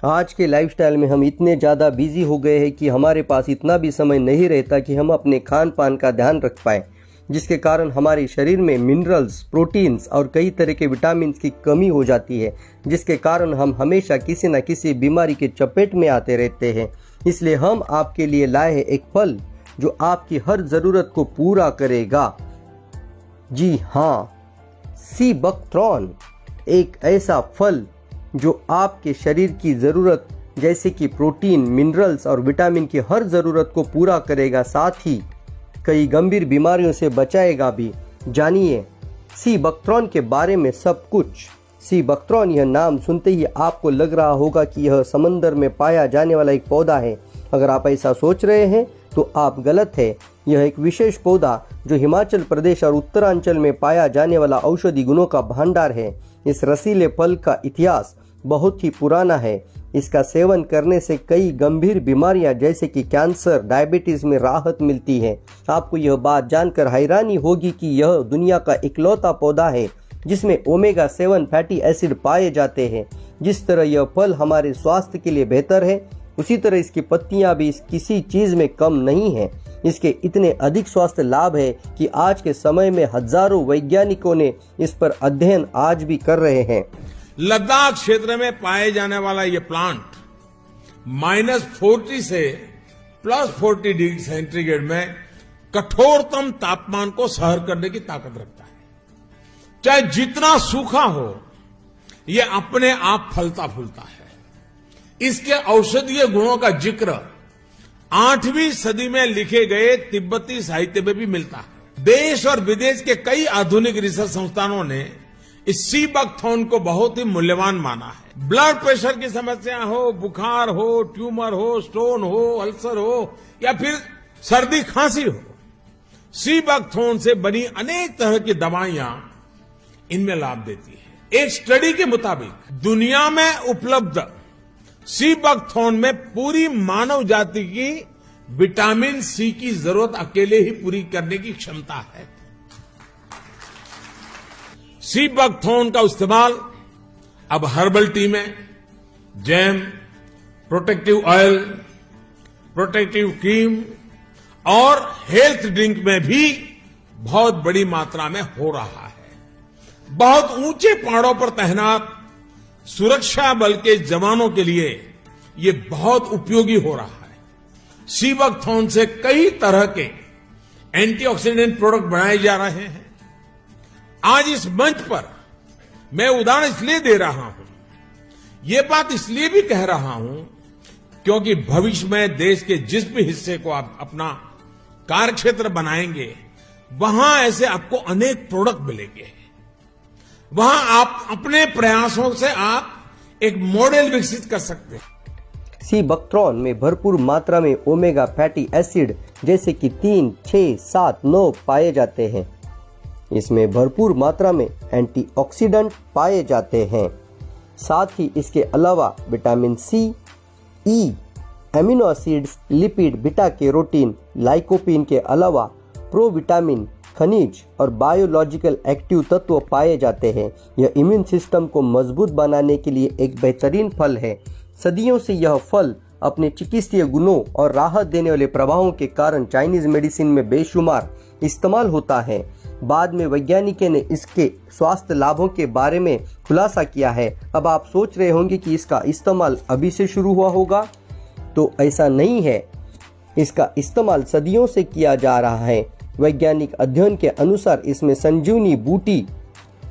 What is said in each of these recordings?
आज के लाइफस्टाइल में हम इतने ज़्यादा बिजी हो गए हैं कि हमारे पास इतना भी समय नहीं रहता कि हम अपने खान पान का ध्यान रख पाएँ, जिसके कारण हमारे शरीर में मिनरल्स, प्रोटीन्स और कई तरह के विटामिन की कमी हो जाती है, जिसके कारण हम हमेशा किसी न किसी बीमारी के चपेट में आते रहते हैं। इसलिए हम आपके लिए लाए हैं एक फल जो आपकी हर ज़रूरत को पूरा करेगा। जी हाँ, सी बकथ्रॉन, एक ऐसा फल जो आपके शरीर की ज़रूरत जैसे कि प्रोटीन, मिनरल्स और विटामिन की हर ज़रूरत को पूरा करेगा, साथ ही कई गंभीर बीमारियों से बचाएगा भी। जानिए सी बकथ्रॉन के बारे में सब कुछ। सी बकथ्रॉन, यह नाम सुनते ही आपको लग रहा होगा कि यह समंदर में पाया जाने वाला एक पौधा है। अगर आप ऐसा सोच रहे हैं तो आप गलत है। यह एक विशेष पौधा जो हिमाचल प्रदेश और उत्तरांचल में पाया जाने वाला औषधि गुणों का भंडार है। इस रसीले फल का इतिहास बहुत ही पुराना है। इसका सेवन करने से कई गंभीर बीमारियां जैसे कि कैंसर, डायबिटीज में राहत मिलती है। आपको यह बात जानकर हैरानी होगी कि यह दुनिया का इकलौता पौधा है जिसमें ओमेगा 7 फैटी एसिड पाए जाते हैं। जिस तरह यह फल हमारे स्वास्थ्य के लिए बेहतर है, उसी तरह इसकी पत्तियां भी किसी चीज में कम नहीं है। इसके इतने अधिक स्वास्थ्य लाभ है कि आज के समय में हजारों वैज्ञानिकों ने इस पर अध्ययन आज भी कर रहे हैं। लद्दाख क्षेत्र में पाए जाने वाला ये प्लांट -40 से +40 डिग्री सेंटीग्रेड में कठोरतम तापमान को सहन करने की ताकत रखता है। चाहे जितना सूखा हो, ये अपने आप फलता फूलता है। इसके औषधीय गुणों का जिक्र 8वीं सदी में लिखे गए तिब्बती साहित्य में भी मिलता है। देश और विदेश के कई आधुनिक रिसर्च संस्थानों ने इस सी बकथॉर्न को बहुत ही मूल्यवान माना है। ब्लड प्रेशर की समस्या हो, बुखार हो, ट्यूमर हो, स्टोन हो, अल्सर हो या फिर सर्दी खांसी हो, सी बकथॉर्न से बनी अनेक तरह की दवाइयां इनमें लाभ देती है। एक स्टडी के मुताबिक दुनिया में उपलब्ध सी बकथॉर्न में पूरी मानव जाति की विटामिन सी की जरूरत अकेले ही पूरी करने की क्षमता है। सी बकथॉर्न का इस्तेमाल अब हर्बल टी में, jam, protective oil, protective cream और हेल्थ ड्रिंक में भी बहुत बड़ी मात्रा में हो रहा है। बहुत ऊंचे पहाड़ों पर तैनात सुरक्षा बल के जवानों के लिए ये बहुत उपयोगी हो रहा है। सी बकथॉर्न से कई तरह के एंटीऑक्सीडेंट प्रोडक्ट बनाए जा रहे हैं। आज इस मंच पर मैं उदाहरण इसलिए दे रहा हूं, ये बात इसलिए भी कह रहा हूं क्योंकि भविष्य में देश के जिस भी हिस्से को आप अपना कार्यक्षेत्र बनाएंगे, वहां ऐसे आपको अनेक प्रोडक्ट मिलेंगे। वहां आप अपने प्रयासों से आप एक मॉडल विकसित कर सकते हैं। सी बकथ्रॉन में भरपूर मात्रा में ओमेगा फैटी एसिड जैसे कि 3, 6, 7, 9 पाए जाते हैं। इसमें भरपूर मात्रा में एंटीऑक्सीडेंट पाए जाते हैं। साथ ही इसके अलावा vitamin C, E, amino acids, lipid, beta carotene, lycopene के अलावा प्रोविटामिन, खनिज और बायोलॉजिकल एक्टिव तत्व पाए जाते हैं। यह इम्यून सिस्टम को मजबूत बनाने के लिए एक बेहतरीन फल है। सदियों से यह फल अपने चिकित्सीय गुणों और राहत देने वाले प्रभावों के कारण चाइनीज मेडिसिन में बेशुमार इस्तेमाल होता है। बाद में वैज्ञानिकों ने इसके स्वास्थ्य लाभों के बारे में खुलासा किया है। अब आप सोच रहे होंगे कि इसका इस्तेमाल अभी से शुरू हुआ होगा, तो ऐसा नहीं है। इसका इस्तेमाल सदियों से किया जा रहा है। वैज्ञानिक अध्ययन के अनुसार इसमें संजीवनी बूटी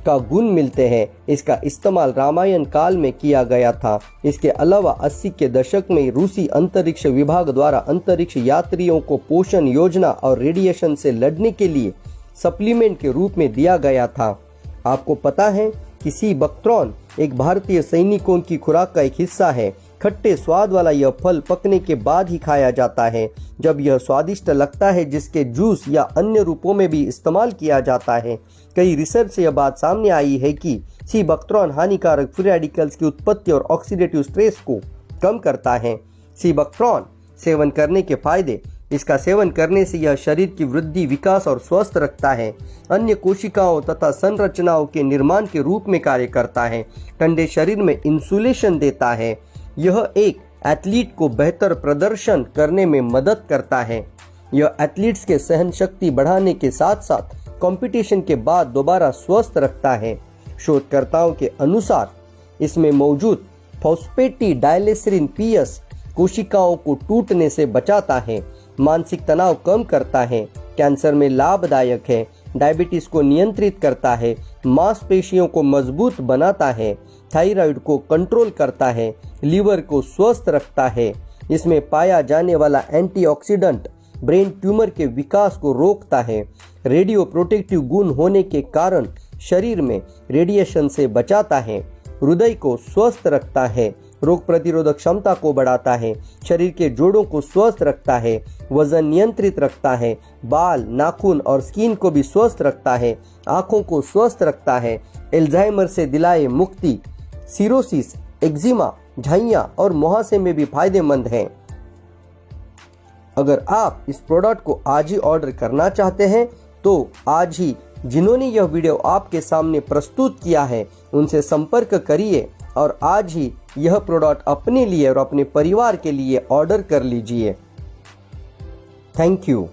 का गुण मिलते हैं। इसका इस्तेमाल रामायण काल में किया गया था। इसके अलावा 80 के दशक में रूसी अंतरिक्ष विभाग द्वारा अंतरिक्ष यात्रियों को पोषण योजना और रेडिएशन से लड़ने के लिए सप्लीमेंट के रूप में दिया गया था। आपको पता है कि सी बकथ्रॉन एक भारतीय सैनिकों की खुराक का एक हिस्सा है। खट्टे स्वाद वाला यह फल पकने के बाद ही खाया जाता है। जब यह स्वादिष्ट लगता है, जिसके जूस या अन्य रूपों में भी इस्तेमाल किया जाता है। कई रिसर्च से यह बात सामने आई है कि सी बकथ्रॉन हानिकारक फ्री रेडिकल्स की उत्पत्ति और ऑक्सीडेटिव स्ट्रेस को कम करता है। सी बकथ्रॉन सेवन करने के फायदे। इसका सेवन करने से यह शरीर की वृद्धि, विकास और स्वस्थ रखता है। अन्य कोशिकाओं तथा संरचनाओं के निर्माण के रूप में कार्य करता है। ठंडे शरीर में इंसुलेशन देता है। यह एक एथलीट को बेहतर प्रदर्शन करने में मदद करता है। यह एथलीट्स के सहन शक्ति बढ़ाने के साथ साथ कंपटीशन के बाद दोबारा स्वस्थ रखता है। शोधकर्ताओं के अनुसार इसमें मौजूद फॉस्फेटिडाइलेसिरिन पीएस कोशिकाओं को टूटने से बचाता है, मानसिक तनाव कम करता है, कैंसर में लाभदायक है, डायबिटीज को नियंत्रित करता है, मांसपेशियों को मजबूत बनाता है, थायराइड को कंट्रोल करता है, लीवर को स्वस्थ रखता है। इसमें पाया जाने वाला एंटीऑक्सीडेंट ब्रेन ट्यूमर के विकास को रोकता है। रेडियो प्रोटेक्टिव गुण होने के कारण शरीर में रेडिएशन से बचाता है, हृदय को स्वस्थ रखता है, रोग प्रतिरोधक क्षमता को बढ़ाता है, शरीर के जोड़ों को स्वस्थ रखता है, वजन नियंत्रित रखता है, बाल, नाखून और स्किन को भी स्वस्थ रखता है, आंखों को स्वस्थ रखता है, एल्जाइमर से दिलाए मुक्ति, सिरोसिस, एक्जिमा, झाइयां और मुहासे में भी फायदेमंद है। अगर आप इस प्रोडक्ट को आज ही ऑर्डर करना चाहते हैं तो आज ही जिन्होंने यह वीडियो आपके सामने प्रस्तुत किया है उनसे संपर्क करिए और आज ही यह प्रोडक्ट अपने लिए और अपने परिवार के लिए ऑर्डर कर लीजिए। Thank you.